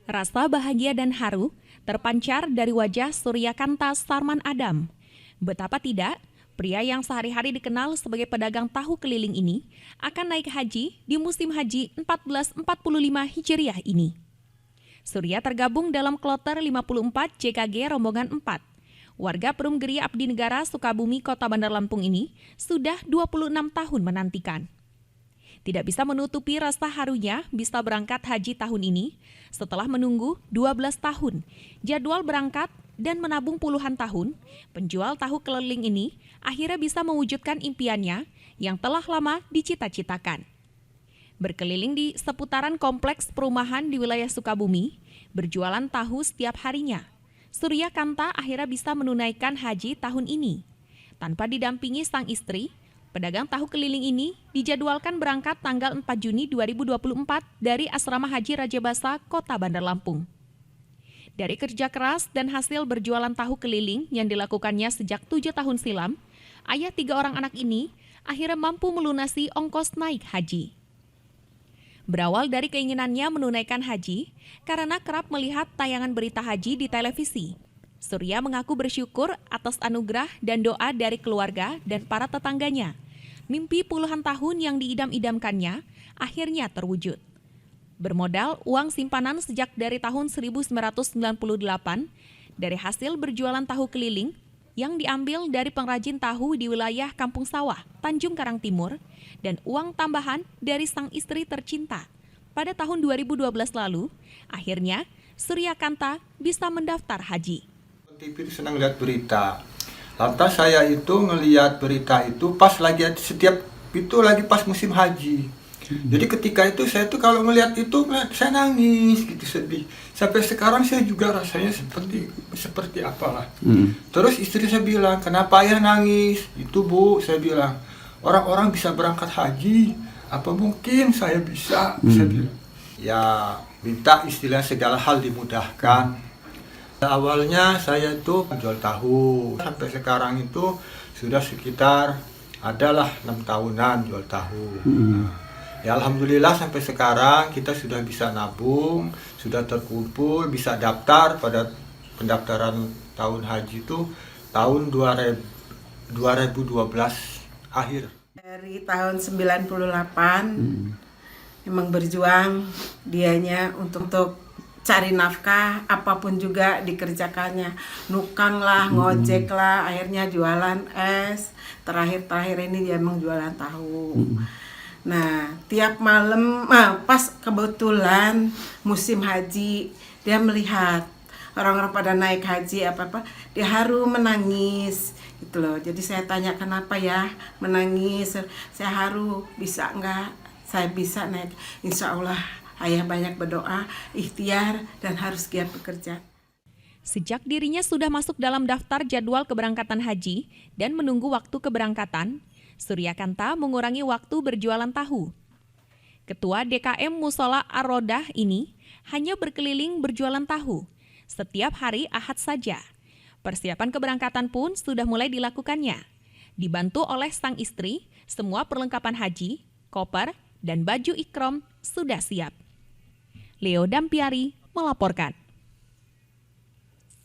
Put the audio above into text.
Rasa bahagia dan haru terpancar dari wajah Suryakanta Sarman Adam. Betapa tidak, pria yang sehari-hari dikenal sebagai pedagang tahu keliling ini akan naik haji di musim haji 1445 Hijriah ini. Surya tergabung dalam kloter 54 JKG Rombongan 4. Warga Perum Geria Abdi Negara Sukabumi, Kota Bandar Lampung ini sudah 26 tahun menantikan. Tidak bisa menutupi rasa harunya bisa berangkat haji tahun ini setelah menunggu 12 tahun. Jadwal berangkat dan menabung puluhan tahun, penjual tahu keliling ini akhirnya bisa mewujudkan impiannya yang telah lama dicita-citakan. Berkeliling di seputaran kompleks perumahan di wilayah Sukabumi, berjualan tahu setiap harinya. Suryakanta akhirnya bisa menunaikan haji tahun ini. Tanpa didampingi sang istri, pedagang tahu keliling ini dijadwalkan berangkat tanggal 4 Juni 2024 dari Asrama Haji Rajabasa, Kota Bandar Lampung. Dari kerja keras dan hasil berjualan tahu keliling yang dilakukannya sejak 7 tahun silam, ayah 3 orang anak ini akhirnya mampu melunasi ongkos naik haji. Berawal dari keinginannya menunaikan haji, karena kerap melihat tayangan berita haji di televisi. Surya mengaku bersyukur atas anugerah dan doa dari keluarga dan para tetangganya. Mimpi puluhan tahun yang diidam-idamkannya akhirnya terwujud. Bermodal uang simpanan sejak dari tahun 1998, dari hasil berjualan tahu keliling yang diambil dari pengrajin tahu di wilayah Kampung Sawah, Tanjung Karang Timur, dan uang tambahan dari sang istri tercinta. Pada tahun 2012 lalu, akhirnya Suryakanta bisa mendaftar haji. TV itu senang lihat berita. Lantas saya itu ngelihat berita itu pas lagi pas musim haji. Jadi ketika itu saya tuh kalau ngelihat itu saya nangis gitu, sedih. Sampai sekarang saya juga rasanya seperti apalah. Terus istri saya bilang, "Kenapa ayah nangis?" "Itu Bu," saya bilang, "orang-orang bisa berangkat haji, apa mungkin saya bisa?" Saya bilang. Ya, minta istilah segala hal dimudahkan. Awalnya saya itu jual tahu, sampai sekarang itu sudah sekitar adalah 6 tahunan jual tahu. Ya alhamdulillah sampai sekarang kita sudah bisa nabung, sudah terkumpul, bisa daftar pada pendaftaran tahun haji itu tahun 2012 akhir. Dari tahun 98 memang berjuang dianya untuk cari nafkah, apapun juga dikerjakannya, nukang lah, ngojek lah, akhirnya jualan es, terakhir ini dia emang jualan tahu. Nah, tiap malam, pas kebetulan musim haji, dia melihat orang-orang pada naik haji apa-apa, dia haru menangis gitu loh. Jadi saya tanya kenapa ya menangis, saya haru, bisa enggak? Saya bisa naik, insya Allah. Ayah banyak berdoa, ikhtiar, dan harus giat bekerja. Sejak dirinya sudah masuk dalam daftar jadwal keberangkatan haji dan menunggu waktu keberangkatan, Suryakanta mengurangi waktu berjualan tahu. Ketua DKM Musola Ar-Rodah ini hanya berkeliling berjualan tahu setiap hari Ahad saja. Persiapan keberangkatan pun sudah mulai dilakukannya. Dibantu oleh sang istri, semua perlengkapan haji, koper, dan baju ikram sudah siap. Leo Dampiari melaporkan.